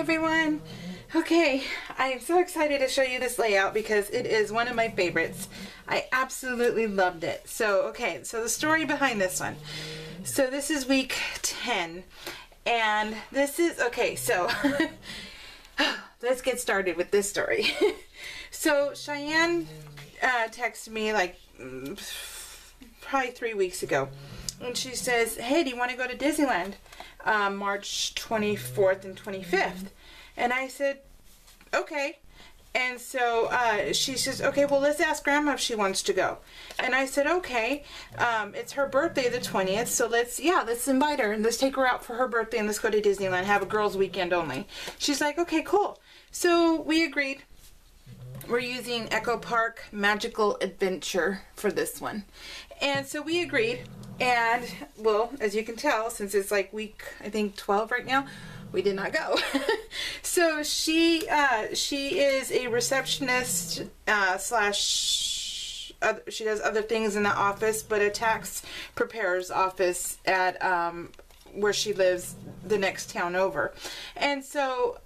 everyone. Okay, I am so excited to show you this layout because it is one of my favorites. I absolutely loved it. So, okay, so the story behind this one. So this is week 10 and this is, okay, so let's get started with this story. So Cheyenne texted me like probably 3 weeks ago and she says, hey, do you want to go to Disneyland March 24th and 25th? And I said, okay. And so she says, okay, well, let's ask Grandma if she wants to go. And I said, okay. It's her birthday, the 20th, so let's invite her and let's take her out for her birthday and let's go to Disneyland, have a girls' weekend only. She's like, okay, cool. So we agreed. We're using Echo Park Magical Adventure for this one. And so we agreed. And, well, as you can tell, since it's like week, I think, 12 right now, we did not go. So she is a receptionist slash she does other things in the office, but a tax preparer's office at where she lives the next town over. And so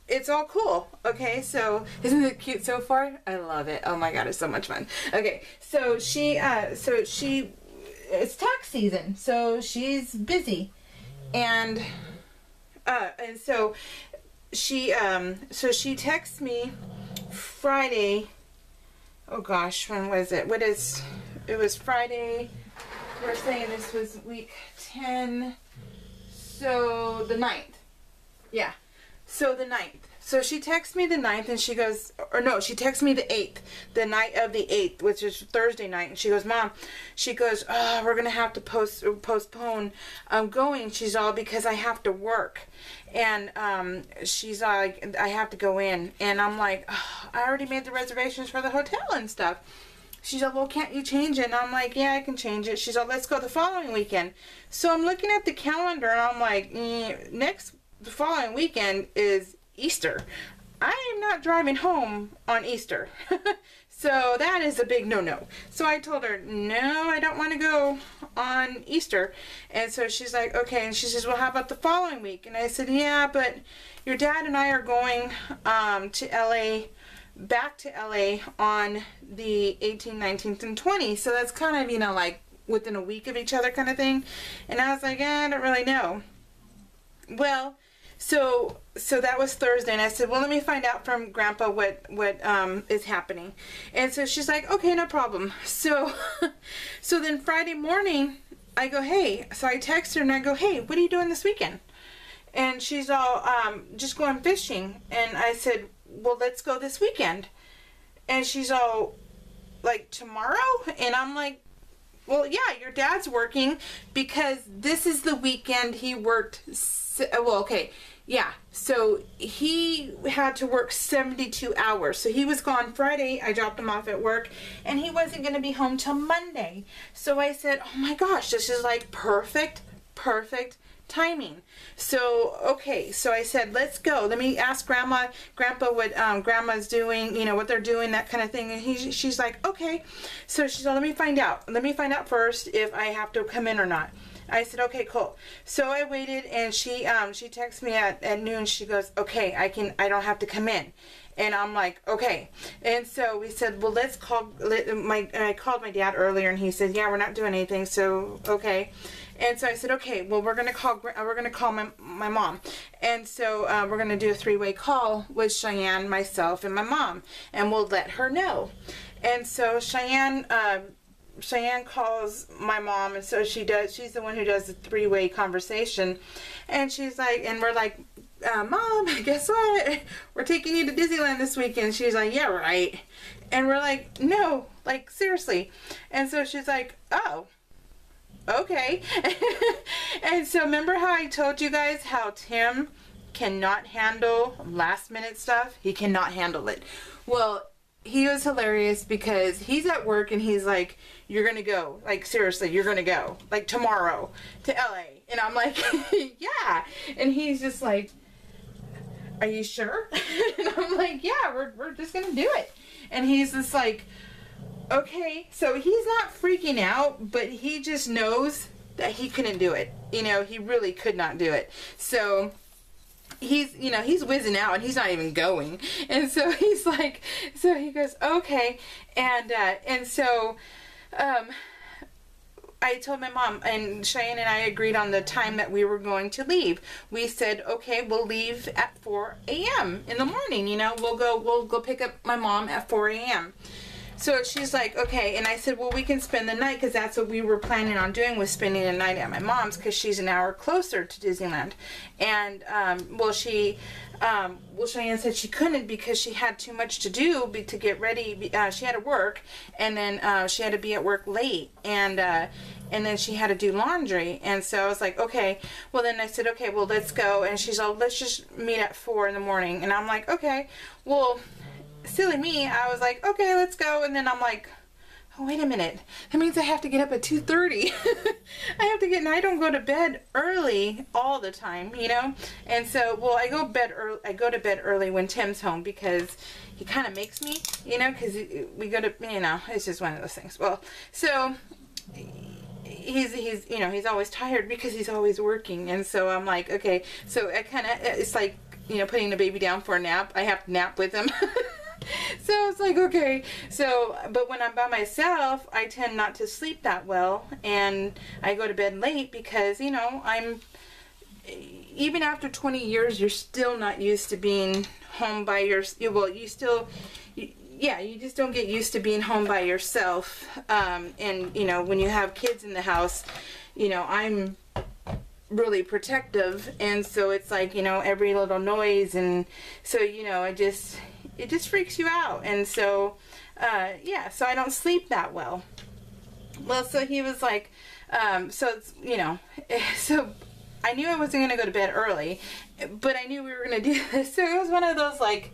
it's all cool. Okay, so isn't it cute so far? I love it. Oh my god, it's so much fun. Okay, so it's tax season, so she's busy, and so she texts me Friday. Oh gosh, when was it? It was Friday. We're saying this was week 10, so the 9th. Yeah, so the 9th. So she texts me the 9th and she goes, or no, she texts me the 8th, the night of the 8th, which is Thursday night. And she goes, Mom, she goes, oh, we're going to have to postpone going. She's all, because I have to work. And she's like, I have to go in. And I'm like, oh, I already made the reservations for the hotel and stuff. She's like, well, can't you change it? And I'm like, yeah, I can change it. She's like, let's go the following weekend. So I'm looking at the calendar and I'm like, the following weekend is Easter. I am not driving home on Easter. So that is a big no-no. So I told her, no, I don't want to go on Easter. And so she's like, okay. And she says, well, how about the following week? And I said, yeah, but your dad and I are going to LA, back to LA on the 18th, 19th, and 20th. So that's kind of, you know, like within a week of each other kind of thing. And I was like, I don't really know. Well, so that was Thursday, and I said, well, let me find out from Grandpa what is happening. And so she's like, okay, no problem. So then Friday morning, I go, hey. So I text her and I go, hey, what are you doing this weekend? And she's all, just going fishing. And I said, well, let's go this weekend. And she's all, like, tomorrow? And I'm like, well, yeah, your dad's working because this is the weekend he worked. Well, okay, yeah, so he had to work 72 hours. So he was gone Friday. I dropped him off at work and he wasn't going to be home till Monday. So I said, oh my gosh, this is like perfect timing. So, okay, so I said, let's go. Let me ask Grandpa what Grandma's doing, you know, what they're doing, that kind of thing. And she's like, okay. So she's like, let me find out. Let me find out first if I have to come in or not. I said, okay, cool. So I waited and she texts me at noon. She goes, okay, I don't have to come in. And I'm like, okay. And so we said, well, let's call I called my dad earlier and he said, yeah, we're not doing anything. So, okay. And so I said, okay, well, we're going to call my mom. And so we're going to do a 3-way call with Cheyenne, myself, and my mom, and we'll let her know. And so Cheyenne calls my mom, and so she's the one who does the 3-way conversation. And she's like, and we're like, Mom, guess what? We're taking you to Disneyland this weekend. She's like, yeah, right. And we're like, no, like, seriously. And so she's like, oh, okay. And so remember how I told you guys how Tim cannot handle last minute stuff? He cannot handle it. Well, he was hilarious because he's at work and he's like, you're gonna go, like, seriously, you're gonna go, like, tomorrow to LA. And I'm like, yeah. And he's just like, are you sure? And I'm like, yeah, we're just gonna do it. And he's just like, okay. So he's not freaking out, but he just knows that he couldn't do it. You know, he really could not do it. So he's, you know, he's whizzing out and he's not even going. And so he's like, so he goes, okay. And so, I told my mom, and Cheyenne and I agreed on the time that we were going to leave. We said, okay, we'll leave at 4 a.m. in the morning, you know, we'll go pick up my mom at 4 a.m. So she's like, okay. And I said, well, we can spend the night, because that's what we were planning on doing, was spending the night at my mom's, because she's an hour closer to Disneyland. And, Cheyenne said she couldn't because she had too much to do to get ready. She had to work, and then she had to be at work late, and then she had to do laundry. And so I was like, okay. Well, then I said, okay, well, let's go. And she's all, let's just meet at 4 in the morning. And I'm like, okay. Well, silly me, I was like, okay, let's go. And then I'm like, oh, wait a minute, that means I have to get up at 2:30. I have to get, and I don't go to bed early all the time, you know. And so, well, I go to bed early when Tim's home, because he kind of makes me, you know, because we go to, you know, it's just one of those things. Well, so he's you know, he's always tired because he's always working. And so I'm like, okay, so I kind of, it's like, you know, putting the baby down for a nap. I have to nap with him. So it's like, okay. So, but when I'm by myself, I tend not to sleep that well, and I go to bed late because, you know, even after 20 years, you're still not used to being home by well, you just don't get used to being home by yourself. And, you know, when you have kids in the house, you know, I'm really protective, and so it's like, you know, every little noise, and so, you know, it just freaks you out. And so yeah, so I don't sleep that well. Well, so he was like, so it's, you know, so I knew I wasn't going to go to bed early, but I knew we were going to do this. So it was one of those, like,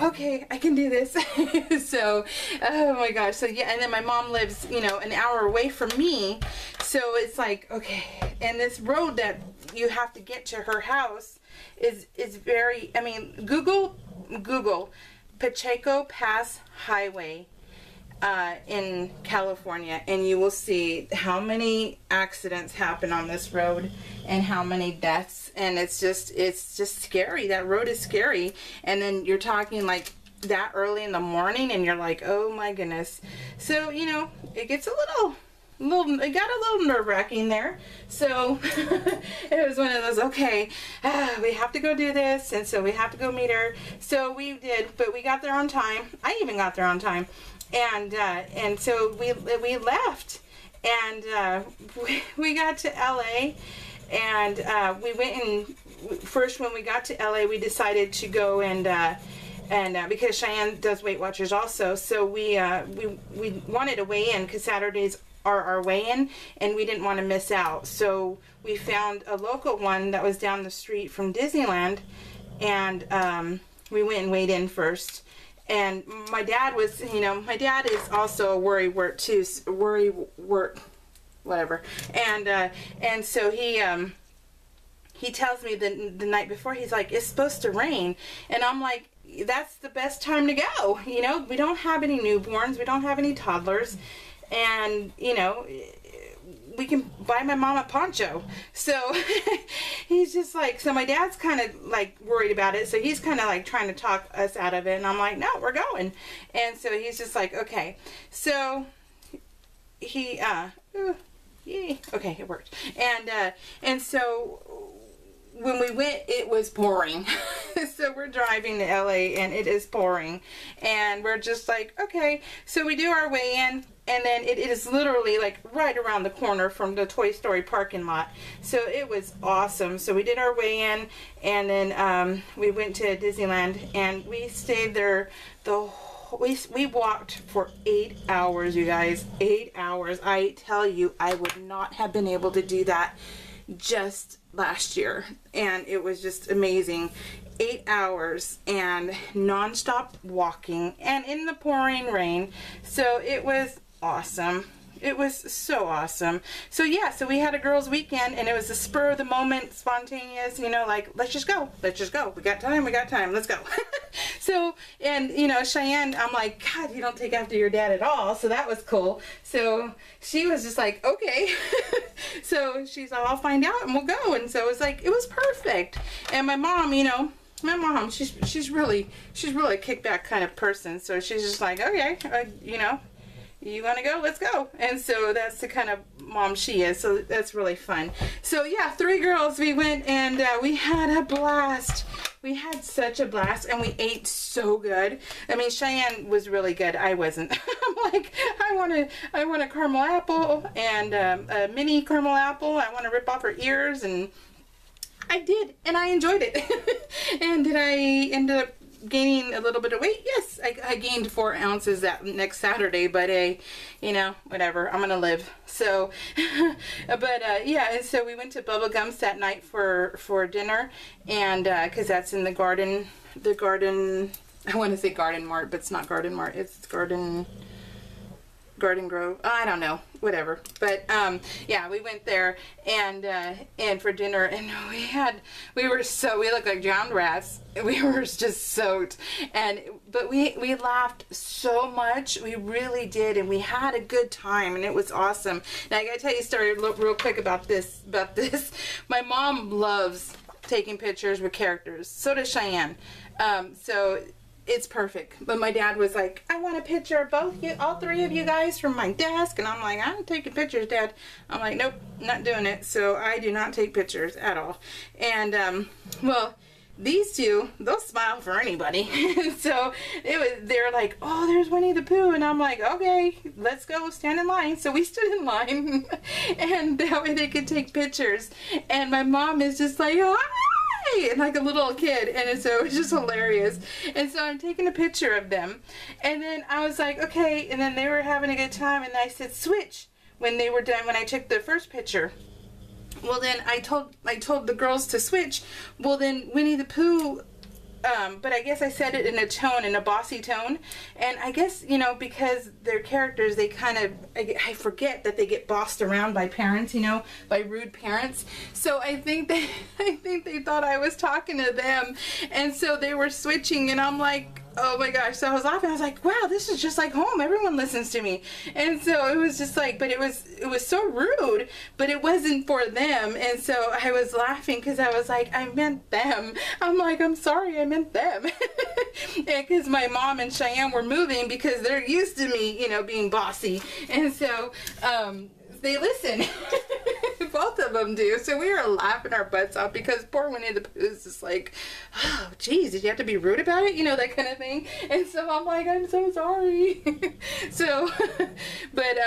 okay, I can do this. So, oh my gosh. So yeah, and then my mom lives, you know, an hour away from me. So it's like, okay. And this road that you have to get to her house is very, I mean, Google Pacheco Pass Highway in California, and you will see how many accidents happen on this road and how many deaths. And it's just scary. That road is scary. And then you're talking like that early in the morning, and you're like, oh my goodness. So, you know, it gets it got a little nerve-wracking there. So it was one of those, okay, we have to go do this, and so we have to go meet her. So we did, but we got there on time. I even got there on time, and so we left, and we got to LA, and we went, and first when we got to LA, we decided to go and because Cheyenne does Weight Watchers also, so we wanted to weigh in, because Saturdays are our weigh-in, and we didn't want to miss out. So we found a local one that was down the street from Disneyland, and we went and weighed in first. And my dad was, you know, my dad is also a worrywart too, whatever. And so he tells me the night before, he's like, it's supposed to rain, and I'm like, that's the best time to go. You know, we don't have any newborns, we don't have any toddlers. And, you know, we can buy my mom a poncho. So he's just like, so my dad's kind of like worried about it. So he's kind of like trying to talk us out of it. And I'm like, no, we're going. And so he's just like, okay. So he, yay. Okay, it worked. And so when we went, it was pouring. So we're driving to LA, and it is pouring. And we're just like, okay. So we do our weigh-in, and then it is literally like right around the corner from the Toy Story parking lot. So it was awesome. So we did our weigh-in, and then we went to Disneyland, and we stayed there we walked for 8 hours, you guys. 8 hours. I tell you, I would not have been able to do that just last year, and it was just amazing. 8 hours and non-stop walking, and in the pouring rain. So it was awesome. It was so awesome. So yeah, so we had a girls' weekend, and it was a spur of the moment, spontaneous, you know, like, let's just go. We got time, let's go. So, and you know, Cheyenne, I'm like, God, you don't take after your dad at all. So that was cool. So she was just like, okay. So she's like, I'll find out and we'll go. And so it was like, it was perfect. And my mom, you know, she's really a kickback kind of person. So she's just like, okay, you know, you want to go? Let's go. And so that's the kind of mom she is. So that's really fun. So yeah, 3 girls, we went and we had a blast. We had such a blast, and we ate so good. I mean, Cheyenne was really good. I wasn't. I'm like, I want a caramel apple and a mini caramel apple. I want to rip off her ears, and I did, and I enjoyed it. And did I end up gaining a little bit of weight? Yes, I gained 4 ounces that next Saturday, but you know, whatever, I'm gonna live. So but yeah, and so we went to Bubba Gum's that night for dinner, and because that's in the garden, I want to say Garden Mart, but it's not Garden Mart, it's Garden Grove, I don't know, whatever. But yeah, we went there and for dinner, and we looked like drowned rats. We were just soaked, but we laughed so much. We really did, and we had a good time, and it was awesome. Now I gotta tell you a story real quick about this. My mom loves taking pictures with characters. So does Cheyenne. So it's perfect. But my dad was like, I want a picture of all 3 of you guys from my desk. And I'm like, I'm taking pictures, Dad. I'm like, nope, not doing it. So I do not take pictures at all. And well, these 2, they'll smile for anybody. So they're like, oh, there's Winnie the Pooh. And I'm like, okay, let's go stand in line. So we stood in line, and that way they could take pictures. And my mom is just like, oh, and like a little kid, and so it was just hilarious. And so I'm taking a picture of them, and then I was like, okay, and then they were having a good time, and I said switch when they were done, when I took the first picture. Well, then I told the girls to switch. Well, then Winnie the Pooh, but I guess I said it in a bossy tone, and I guess, you know, because they're characters, they kind of, I forget that they get bossed around by parents, you know, by rude parents. So I think they thought I was talking to them, and so they were switching, and I'm like, oh my gosh. So I was laughing. I was like, wow, this is just like home. Everyone listens to me. And so it was just like, but it was so rude, but it wasn't for them. And so I was laughing because I was like, I meant them. I'm like, I'm sorry, I meant them. Because my mom and Cheyenne were moving because they're used to me, you know, being bossy. And so they listen. Both of them do. So we were laughing our butts off because poor Winnie the Pooh is just like, oh, geez, did you have to be rude about it? You know, that kind of thing. And so I'm like, I'm so sorry. So, but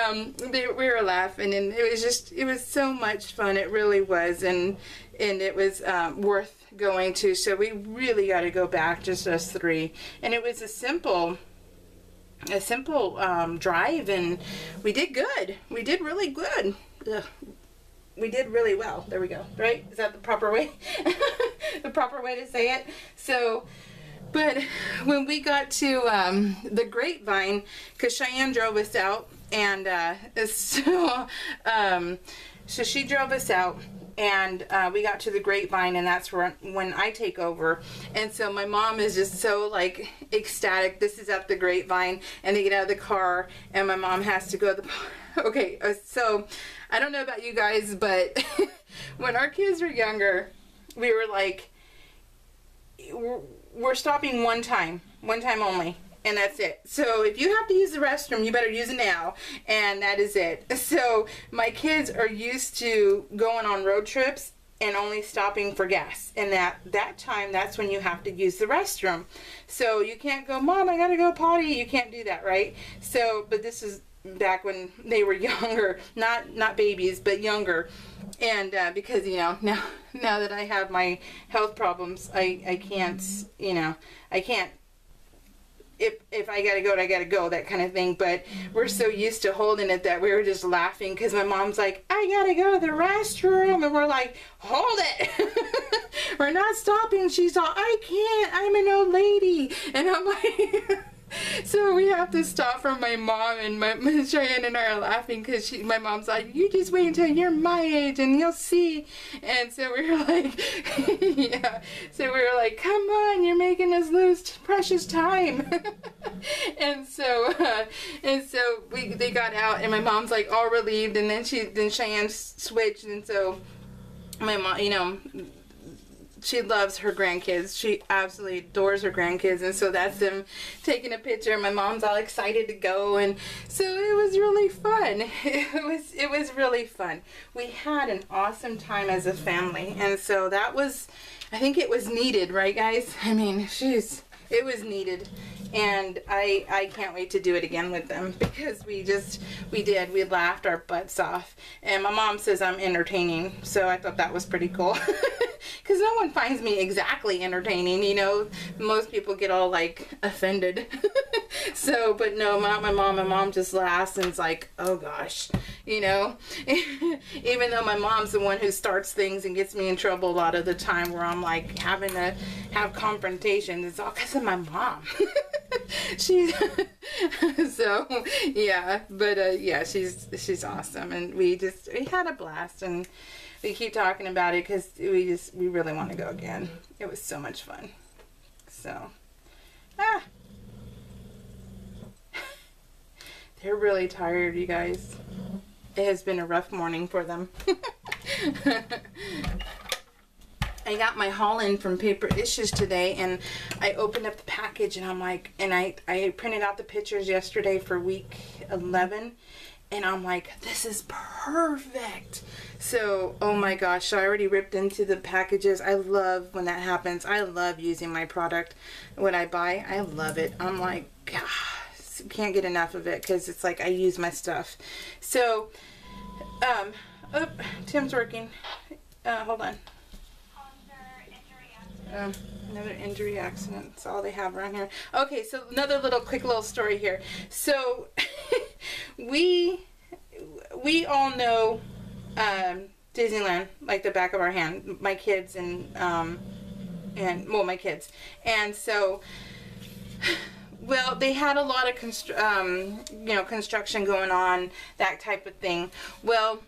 we were laughing, and it was so much fun. It really was, and it was worth going to. So we really got to go back, just us 3. And it was a simple drive, and we did good. We did really good. Ugh. We did really well. There we go. Right? Is that the proper way? The proper way to say it? So, but when we got to the Grapevine, because Cheyenne drove us out, and so she drove us out, and we got to the Grapevine, and that's when I take over. And so my mom is just so like ecstatic. This is at the Grapevine, and they get out of the car, and my mom has to go to the okay, so I don't know about you guys, but when our kids were younger, we were like, we're stopping one time only, and that's it. So if you have to use the restroom, you better use it now, and that is it. So my kids are used to going on road trips and only stopping for gas, and that time, that's when you have to use the restroom. So you can't go, Mom, I gotta go potty. You can't do that, right? So, but this is back when they were younger, not babies, but younger. And because, you know, now that I have my health problems, I can't, you know, I can't, if I gotta go, I gotta go, that kind of thing. But we're so used to holding it that we were just laughing because my mom's like, I gotta go to the restroom, and we're like, hold it. We're not stopping. She's all, I can't, I'm an old lady. And I'm like So we have to stop for my mom, and my Cheyenne and I are laughing because my mom's like, you just wait until you're my age and you'll see. And so we were like, yeah. So we were like, come on, you're making us lose precious time. And so they got out, and my mom's like all relieved, and then Cheyenne switched, and so my mom, you know, she loves her grandkids. She absolutely adores her grandkids, and so that's them taking a picture. My mom's all excited to go, and so it was really fun. It was really fun. We had an awesome time as a family, and so that was, I think it was needed, right, guys? I mean, it was needed, and I can't wait to do it again with them, because we laughed our butts off, and my mom says I'm entertaining, so I thought that was pretty cool. Because no one finds me exactly entertaining, you know. Most people get all like offended. So, but no, not my mom. My mom just laughs and is like, oh gosh, you know. Even though my mom's the one who starts things and gets me in trouble a lot of the time, where I'm like having to have confrontations, it's all because of my mom. So yeah, but yeah, she's awesome, and we had a blast, and we keep talking about it because we really want to go again. It was so much fun. So, they're really tired, you guys. It has been a rough morning for them. I got my haul in from Paper Issues today, and I opened up the package, and I'm like, and I printed out the pictures yesterday for week 11, and I'm like, this is perfect. So, oh my gosh, so I already ripped into the packages. I love when that happens. I love using my product when I buy. I love it. I'm like, gosh, can't get enough of it, because it's like I use my stuff. So, oh, Tim's working. Hold on. Another injury accident. That's all they have around here. Okay, so another quick little story here. So we all know Disneyland like the back of our hand. My kids and well, my kids. And so, well, they had a lot of construction going on, that type of thing. Well,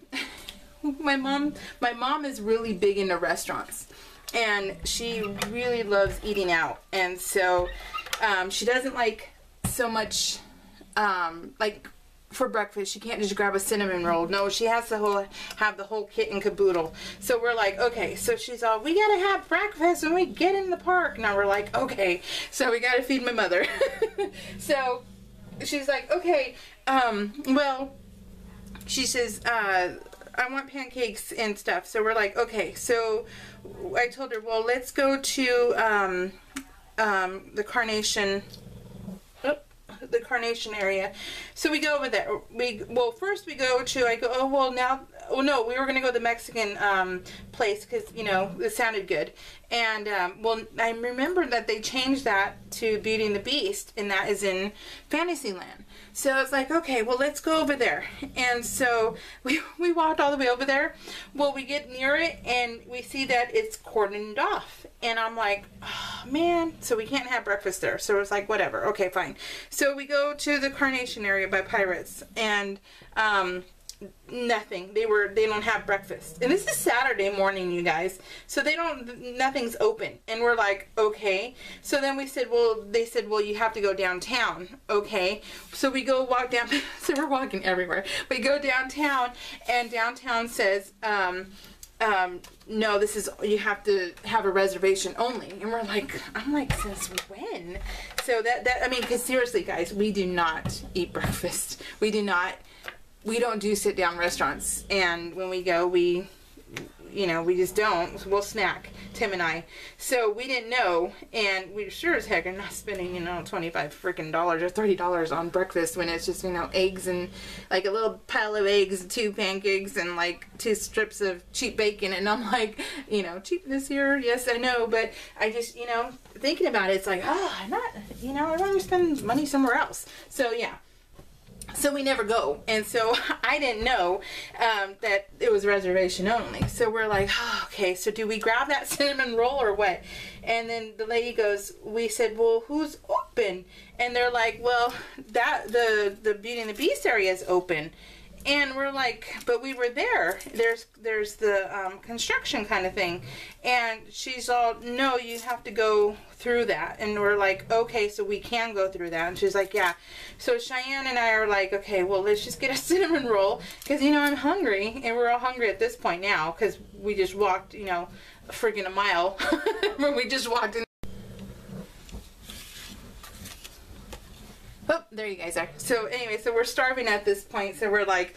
my mom is really big into restaurants, and she really loves eating out, and so she doesn't like so much like for breakfast she can't just grab a cinnamon roll. No, she has to have the whole kit and caboodle. So we're like, okay, so she's all, we gotta have breakfast when we get in the park. Now we're like, okay, so we gotta feed my mother. So she's like, okay, well, she says, I want pancakes and stuff. So we're like, okay. So I told her, well, let's go to the Carnation area. So we go over there. First we go to, no, we were going to go to the Mexican place, because, you know, it sounded good. And, well, I remember that they changed that to Beauty and the Beast, and that is in Fantasyland. So it's like, okay, well, let's go over there. And so we walked all the way over there. Well, we get near it, and we see that it's cordoned off. And I'm like, oh, man. So we can't have breakfast there. So it's like, whatever. Okay, fine. So we go to the Carnation area by Pirates, and nothing. They don't have breakfast. And this is Saturday morning, you guys. So nothing's open. And we're like, okay. So then they said, well, you have to go downtown. Okay. So we go walk down. So we're walking everywhere. We go downtown, and downtown says, no, you have to have a reservation only. And we're like, I'm like, since when? So I mean, because seriously, guys, we do not eat breakfast. We don't do sit down restaurants. And when we go, we just don't. We'll snack, Tim and I. So we didn't know, and we sure as heck are not spending, $25 freaking or $30 on breakfast, when it's just, eggs and like a little pile of eggs, 2 pancakes, and like 2 strips of cheap bacon. And I'm like, cheapness here, yes, I know, but I just, thinking about it, it's like, I'm not, I'd rather spend money somewhere else. So yeah. So we never go, and so I didn't know that it was reservation only. So we're like, oh, okay, so do we grab that cinnamon roll or what? And then the lady goes, we said, well, open. And they're like, well, that the Beauty and the Beast area is open. And we're like, but we were there. There's the construction kind of thing. And she's all, no, you have to go through that. And we're like, okay, so we can go through that. And she's like, yeah. So Cheyenne and I are like, okay, well, let's just get a cinnamon roll. Because, you know, I'm hungry. And we're all hungry at this point now. Because we just walked, you know, friggin' a mile. When we just walked in. Oh, there you guys are. So anyway, so we're starving at this point, so we're like,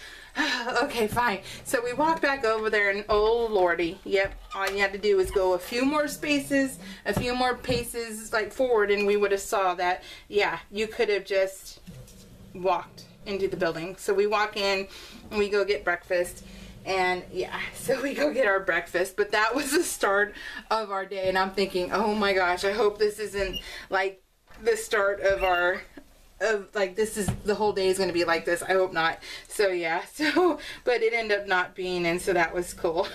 okay, fine. So we walked back over there, and oh lordy, yep, all you had to do was go a few more spaces, a few more paces like forward, and we would have saw that, yeah, you could have just walked into the building. So we walk in, and we go get breakfast. And yeah, so we go get our breakfast, but that was the start of our day, and I'm thinking, oh my gosh, I hope this isn't like the start of our like this is the whole day is going to be like this. I hope not. So yeah, so but it ended up not being, and so that was cool.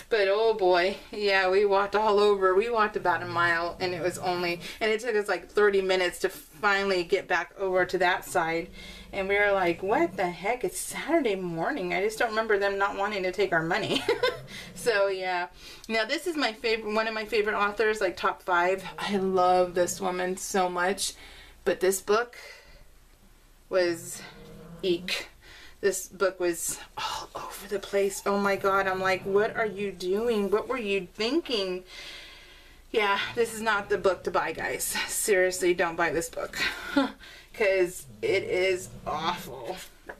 But oh boy, yeah, we walked all over. We walked about a mile, and it was only, and it took us like 30 minutes to finally get back over to that side. And we were like, what the heck? It's Saturday morning. I just don't remember them not wanting to take our money. So yeah. Now this is my favorite, one of my favorite authors, like top 5. I love this woman so much. But this book was eek. This book was all over the place. Oh my God. I'm like, what are you doing? What were you thinking? Yeah, this is not the book to buy, guys. Seriously, don't buy this book. Because it is awful.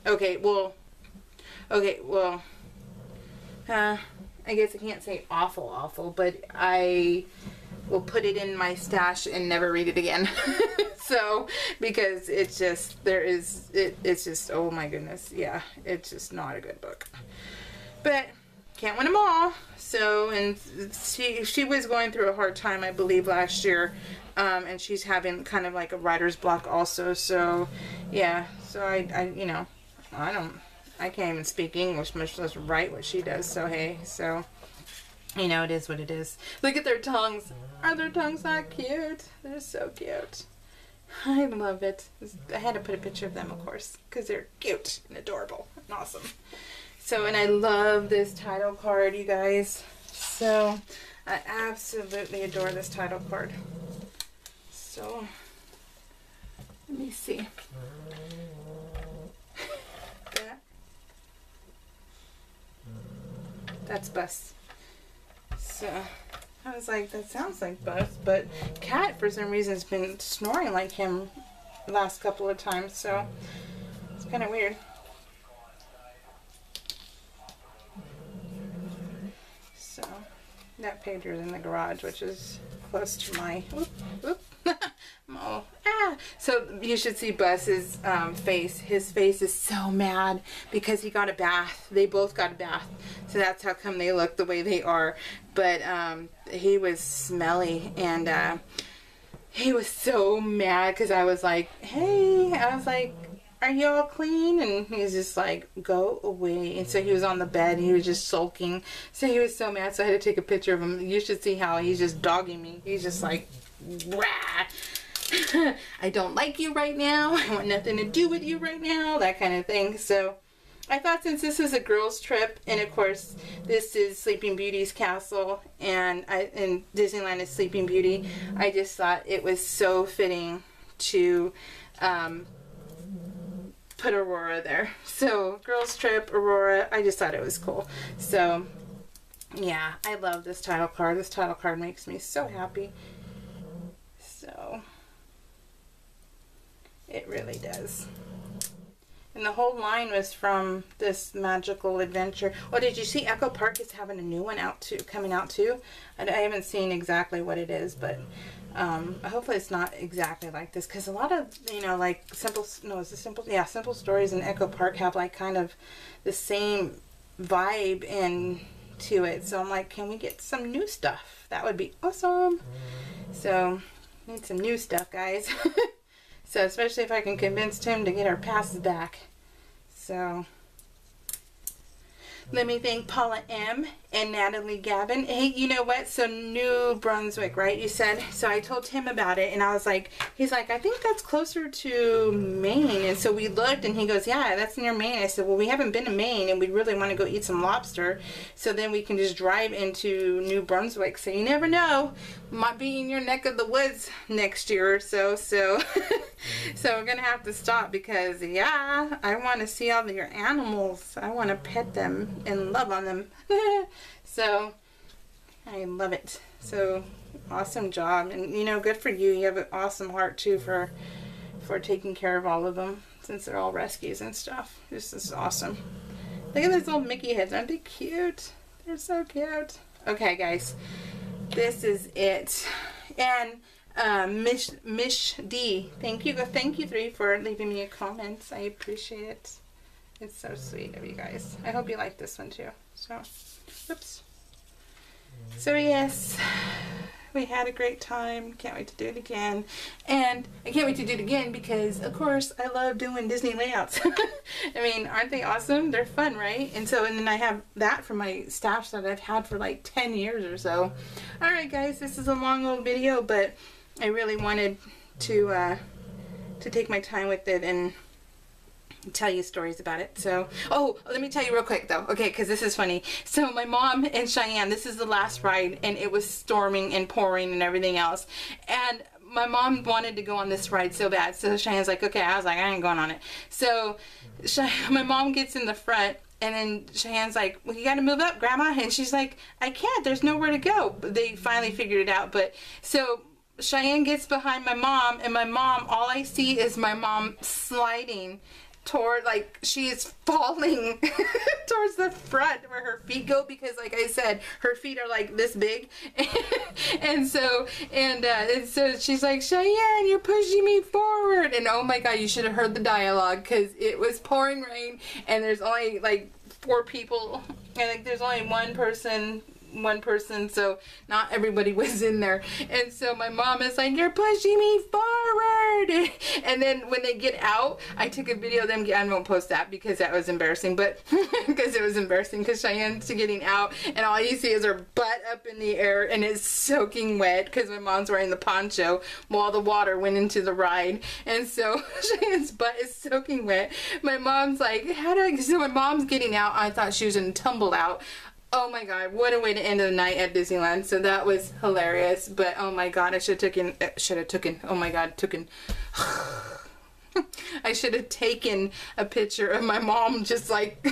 Okay, well, I guess I can't say awful, but I will put it in my stash and never read it again. So, because it's just, it's just, oh my goodness, yeah, it's just not a good book. But can't win them all. So, and she was going through a hard time, I believe, last year, and she's having kind of like a writer's block also. So, yeah, so I you know, I can't even speak English, much less write what she does. So hey, so. You know, it is what it is. Look at their tongues. Are their tongues not cute? They're so cute. I love it. I had to put a picture of them, of course, because they're cute and adorable and awesome. So, and I love this title card, you guys. So, I absolutely adore this title card. So, let me see. That's Bus. So, I was like, that sounds like Buzz, but Cat, for some reason, has been snoring like him the last couple of times, so it's kind of weird. So, that pager's in the garage, which is close to my, So, you should see Buzz's face. His face is so mad because he got a bath. They both got a bath. So that's how come they look the way they are. But he was smelly, and he was so mad because I was like, hey, I was like, are you all clean? And he's just like, go away. And so he was on the bed and he was just sulking. So he was so mad, so I had to take a picture of him. You should see how he's just dogging me. He's just like, rah. I don't like you right now. I want nothing to do with you right now. That kind of thing. So I thought, since this is a girls trip, and of course this is Sleeping Beauty's castle, and Disneyland is Sleeping Beauty, I just thought it was so fitting to put Aurora there. So girls trip, Aurora, I just thought it was cool. So yeah, I love this title card. This title card makes me so happy. So it really does. And the whole line was from this magical adventure. Oh, did you see Echo Park is having a new one out too, coming out too? I haven't seen exactly what it is, but hopefully it's not exactly like this, because a lot of, you know, like Simple Stories and Echo Park have like kind of the same vibe into it. So I'm like, can we get some new stuff? That would be awesome. So need some new stuff, guys. So especially if I can convince Tim to get our passes back. So Let me thank Paula M. and Natalie Gavin. Hey, you know what? So New Brunswick, right? You said. So I told him about it, and I was like, he's like, I think that's closer to Maine. And so we looked, and he goes, yeah, that's near Maine. I said, well, we haven't been to Maine, and we really want to go eat some lobster. So then we can just drive into New Brunswick. So you never know, might be in your neck of the woods next year or so. So, so we're gonna have to stop because yeah, I want to see all of your animals. I want to pet them and love on them. So I love it. So awesome job, and you know, good for you. You have an awesome heart too for taking care of all of them, since they're all rescues and stuff. This is awesome. Look at those little Mickey heads. Aren't they cute? They're so cute. Okay, guys, this is it. And Mish D, thank you 3 for leaving me a comment. I appreciate it. It's so sweet of you guys. I hope you like this one too. So, oops. So yes, we had a great time. Can't wait to do it again. And I can't wait to do it again because, of course, I love doing Disney layouts. I mean, aren't they awesome? They're fun, right? And so, and then I have that for my stash that I've had for like 10 years or so. Alright guys, this is a long old video, but I really wanted to take my time with it and tell you stories about it. So, oh, let me tell you real quick though, okay, because this is funny. So my mom and Cheyenne, this is the last ride, and it was storming and pouring and everything else, and my mom wanted to go on this ride so bad. So Cheyenne's like, okay. I was like, I ain't going on it. So my mom gets in the front, and then Cheyenne's like, well, you got to move up, Grandma. And she's like, I can't, there's nowhere to go. They finally figured it out. But so Cheyenne gets behind my mom, and my mom, all I see is my mom sliding toward, like, she is falling towards the front where her feet go, because like I said, her feet are like this big. and so she's like, Cheyenne, you're pushing me forward. And oh my god, you should have heard the dialogue, because it was pouring rain, and there's only like 4 people, and like there's only one person, so not everybody was in there. And so my mom is like, you're pushing me forward. And then when they get out, I took a video of them. I won't post that because that was embarrassing, but because it was embarrassing because Cheyenne's getting out, and all you see is her butt up in the air, and it's soaking wet because my mom's wearing the poncho while the water went into the ride. And so Cheyenne's butt is soaking wet. My mom's like, so my mom's getting out. I thought she was gonna tumble out. Oh my god, what a way to end the night at Disneyland. So that was hilarious, but oh my god, I should have taken, oh my god, I should have taken a picture of my mom just like,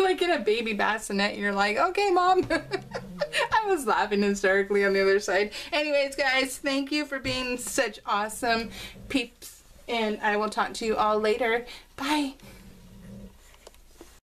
like in a baby bassinet, and you're like, okay mom. I was laughing hysterically on the other side. Anyways guys, thank you for being such awesome peeps, and I will talk to you all later. Bye.